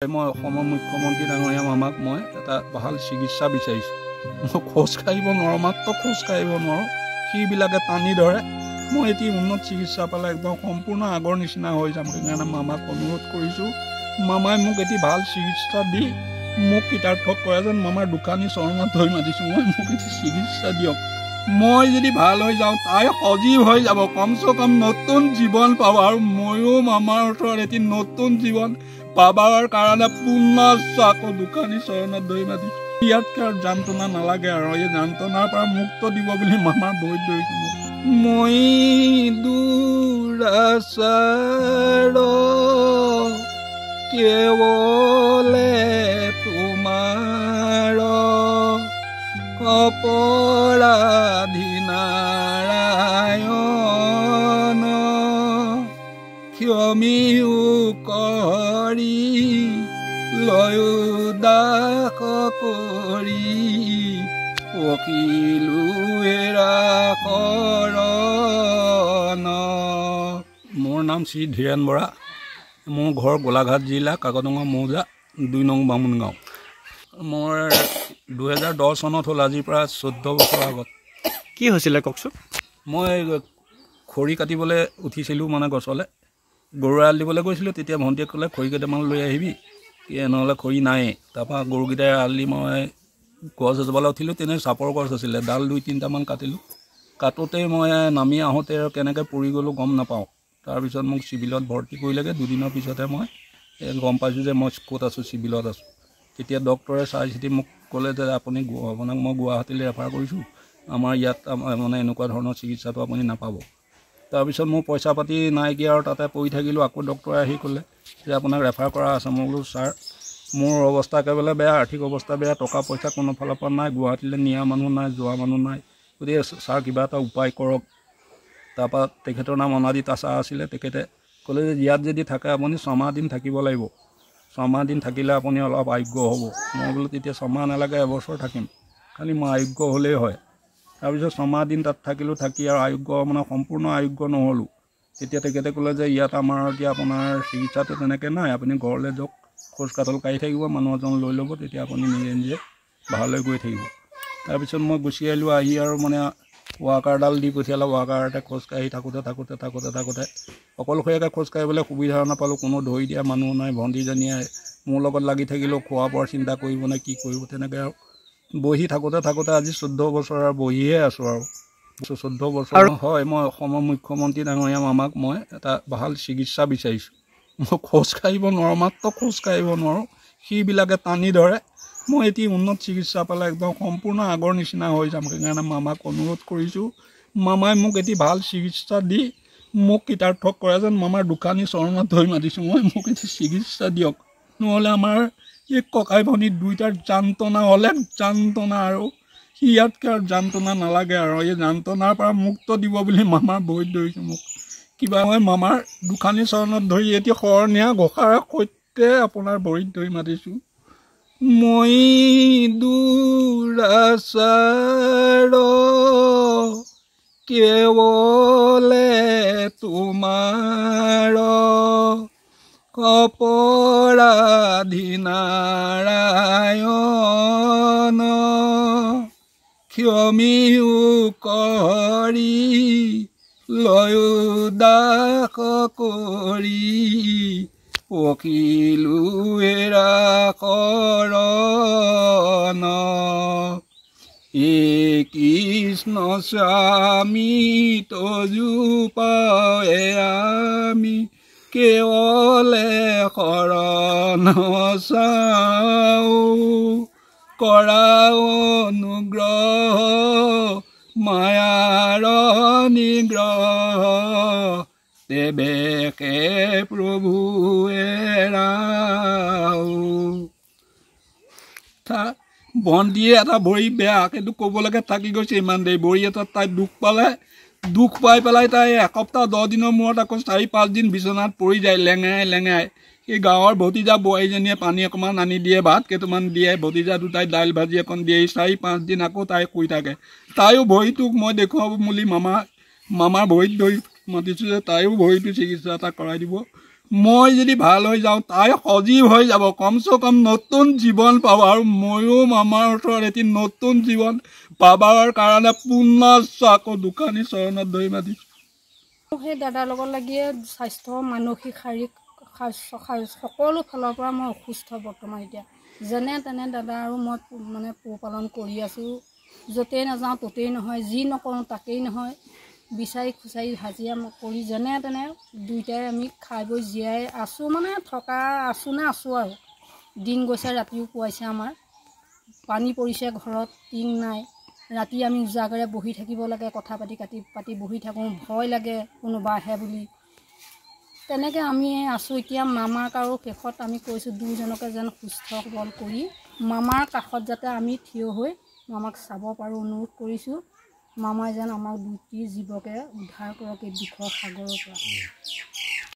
মই অসমৰ মুখ্যমন্ত্ৰী ডাঙৰীয়া মামাক মই এটা ভাল চিকিৎসা বিচাৰিছোঁ। মই খোজ কাঢ়িব নোৱাৰোঁ, মাত্ৰ খোজ কাঢ়িব নোৱাৰোঁ, সেইবিলাকে টানি ধৰে। মই এটি উন্নত চিকিৎসা পালে একদম সম্পূৰ্ণ আগৰ নিচিনা হৈ যাম। সেইকাৰণে মামাক অনুৰোধ কৰিছোঁ, মামাই মোক এটি ভাল চিকিৎসা দি মোক কৃতাৰ্থ কৰে যেন মামাৰ দোকানী চৰণত ধৰি মাতিছোঁ। মোক এটি চিকিৎসা দিয়ক। মই যদি ভাল হৈ যাওঁ, তাই সজীৱ হৈ যাব, কমচে কম নতুন জীৱন পাব। আৰু ময়ো মামাৰ ওচৰত এটি নতুন জীৱন পাবৰ কাৰণে পুনশ্চ আকৌ দোকানী চৰণত ধৰি মাতিছোঁ। ইয়াতকৈ আৰু যন্ত্ৰণা নালাগে আৰু এই যন্ত্ৰণাৰ পৰা মুক্ত দিব বুলি মামাৰ বৈদ ধৰিছোঁ। মই দুৰাচাৰ কেৱলে তোমাৰ অপৰাধী নাৰায়ণ ক্ষমিও কৰি লয়ো দাস কৰি পকিলো এৰা শৰণ। মোৰ নাম শ্ৰী ধীৰেন বৰা। মোৰ ঘৰ গোলাঘাট জিলা কাকডঙা মৌজা ২ নং বামুণগাঁও। মোৰ ২০১০ চনত হ'ল, আজিৰ পৰা ১৪ বছৰ আগত। কি হৈছিলে কওকচোন? মই খৰি কাটিবলৈ উঠিছিলোঁ মানে গছলৈ, গৰু এৰাল দিবলৈ গৈছিলোঁ। তেতিয়া ভণ্টিয়ে ক'লে খৰি কেইটামান লৈ আহিবি, নহ'লে খৰি নায়েই। তাৰপৰা গৰুকেইটাই এৰাল দি মই গছ এজোপালৈ উঠিলোঁ। তেনেকৈ চাপৰ গছ আছিলে, ডাল ২-৩টামান কাটিলোঁ। কাটোতেই মই নামি আহোঁতে কেনেকৈ পৰি গ'লোঁ গম নাপাওঁ। তাৰপিছত মোক চিভিলত ভৰ্তি কৰিলেগৈ। দুদিনৰ পিছতহে মই গম পাইছোঁ যে মই ক'ত আছোঁ, চিভিলত আছোঁ। তেতিয়া ডক্টৰে চাই চিতি মোক ক'লে যে আপোনাক মই গুৱাহাটীলৈ ৰেফাৰ কৰিছোঁ, আমাৰ ইয়াত মানে এনেকুৱা ধৰণৰ চিকিৎসাটো আপুনি নাপাব। তাৰপিছত মোৰ পইচা পাতি নাইকিয়া আৰু তাতে পৰি থাকিলোঁ। আকৌ ডক্টৰে আহি ক'লে যে আপোনাক ৰেফাৰ কৰা আছে। মই বোলো ছাৰ, মোৰ অৱস্থা একেবাৰে বেয়া, আৰ্থিক অৱস্থা বেয়া, টকা পইচা কোনো ফালৰ পৰা নাই, গুৱাহাটীলৈ নিয়া মানুহ নাই, যোৱা মানুহ নাই, গতিকে ছাৰ কিবা এটা উপায় কৰক। তাৰপৰা তেখেতৰ নাম অনাদিত আচাৰ আছিলে। তেখেতে ক'লে যে ইয়াত যদি থাকে আপুনি ৬ মাহ দিন থাকিব লাগিব, ৬ মাহ দিন থাকিলে আপুনি অলপ আৰোগ্য হ'ব। মই বোলো তেতিয়া ৬ মাহ নালাগে, এবছৰ থাকিম, খালি মই আৰোগ্য হ'লেই হয়। তাৰপিছত 6 মাহ দিন তাত থাকিলোঁ। থাকি আৰু আৰোগ্য মানে সম্পূৰ্ণ আৰোগ্য নহ'লোঁ। তেতিয়া তেখেতে ক'লে যে ইয়াত আমাৰ এতিয়া আপোনাৰ চিকিৎসাটো তেনেকৈ নাই, আপুনি ঘৰলৈ যাওক, খোজ কাটল কাঢ়ি থাকিব, মানুহ এজন লৈ ল'ব, তেতিয়া আপুনি নিজে নিজে ভাল হৈ গৈ থাকিব। তাৰপিছত মই গুচি আহিলোঁ। আহি আৰু মানে ৱাকাৰডাল দি পঠিয়ালে। ৱাকাৰতে খোজকাঢ়ি থাকোঁতে অকলশৰীয়াকৈ খোজকাঢ়িবলৈ সুবিধা নাপালোঁ। কোনো ধৰি দিয়া মানুহ নাই। ভণ্টিজনীয়ে মোৰ লগত লাগি থাকিলেও খোৱা বোৱাৰ চিন্তা কৰিব নে কি কৰিব, তেনেকৈ আৰু বহি থাকোঁতে আজি 14 বছৰ আৰু বহিহে আছোঁ আৰু 14 বছৰ হয়। মই অসমৰ মুখ্যমন্ত্ৰী ডাঙৰীয়া মামাক মই এটা ভাল চিকিৎসা বিচাৰিছোঁ। মই খোজ কাঢ়িব নোৱাৰোঁ, মাত্ৰ খোজ কাঢ়িব নোৱাৰোঁ, সেইবিলাকে টানি ধৰে। মই এটি উন্নত চিকিৎসা পালে একদম সম্পূৰ্ণ আগৰ নিচিনা হৈ যাম। সেইকাৰণে মামাক অনুৰোধ কৰিছোঁ, মামাই মোক এটি ভাল চিকিৎসা দি মোক কৃতাৰ্থ কৰে যেন মামাৰ দোকানী চৰণত ধৰি মাতিছোঁ। মোক এটি চিকিৎসা দিয়ক, নহ'লে আমাৰ এই ককাই ভনী দুইটাৰ যন্ত্ৰণা অলেখ যন্ত্ৰণা, আৰু ইয়াতকৈ আৰু যন্ত্ৰণা নালাগে আৰু এই যন্ত্ৰণাৰ পৰা মুক্ত দিব বুলি মামাৰ বৈদ ধৰিছোঁ। মোক কিবা মই মামাৰ দোকানী চৰণত ধৰি এটি শৰণীয়া ঘোষাৰ সৈতে আপোনাৰ ভৰিত ধৰি মাতিছোঁ। মই দুৰাচাৰ কেৱলে তোমাৰ অপৰাধী নাৰায়ণ ক্ষমিও কৰি লয়ো দাস কৰি পকিলো এৰা শৰণ। কৃষ্ণ স্বামী তজু পাৱে আমি কেৱলে শৰণ চাওঁ, কৰা অনুগ্ৰহ মায়াৰ নিগ্ৰহ তেবেকে প্ৰভু এৰাও। ভণ্টিয়ে এটা ভৰি বেয়া, কিন্তু ক'বলৈকে থাকি গৈছে ইমান দেৰি। ভৰি এটাত তাই দুখ পাই পেলাই তাই এসপ্তাহ 10 দিনৰ মূৰত আকৌ 4-5 দিন বিচনাত পৰি যায় লেঙাই। এই গাঁৱৰ ভতিজা বোৱাৰীজনীয়ে পানী অকণমান আনি দিয়ে, ভাত কেইটামান দিয়ে, ভতিজা দুটাই দাইল ভাজি এখন দিয়ে। 4-5 দিন আকৌ তাই শুই থাকে। তাইও ভৰিটোক মই দেখুৱাব বুলি মামাৰ ভৰিত ধৰি মাতিছোঁ যে তাইও ভৰিটো চিকিৎসা এটা কৰাই দিব। মই যদি ভাল হৈ যাওঁ তাই সজীৱ হৈ যাব, কমচে কম নতুন জীৱন পাব। আৰু ময়ো মামাৰ ওচৰত এটি নতুন জীৱন পাবৰ কাৰণে পুনশ্চ আকৌ দোকানী চৰণত ধৰি মাতিছোঁ। সেই দাদাৰ লগত লাগিয়ে স্বাস্থ্য, মানসিক, শাৰীৰিক সকলো ফালৰ পৰা মই অসুস্থ বৰ্তমান। এতিয়া যেনে তেনে দাদা আৰু মই মানে পোহপালন কৰি আছোঁ। য'তেই নাযাওঁ ত'তেই নহয়, যি নকৰোঁ তাকেই নহয়, বিচাৰি খুচাৰি হাজিৰা কৰি যেনে তেনে দুয়োটাই আমি খাই বৈ জীয়াই আছোঁ। মানে থকা আছোঁ নে আছোঁ আৰু দিন গৈছে, ৰাতিও পুৱাইছে। আমাৰ পানী পৰিছে, ঘৰত টিং নাই, ৰাতি আমি উজাগৰে বহি থাকিব লাগে, কথা পাতি বহি থাকোঁ, ভয় লাগে কোনোবা আহে বুলি। তেনেকৈ আমি আছোঁ। এতিয়া মামাক আৰু শেষত আমি কৈছোঁ দুয়োজনকে যেন সুস্থ সবল কৰি মামাৰ কাষত যাতে আমি থিয় হৈ মামাক চাব পাৰোঁ, অনুৰোধ কৰিছোঁ। মামাই যেন আমাক দুটি জীৱকে উদ্ধাৰ কৰক এই দুখৰ সাগৰৰ পৰা।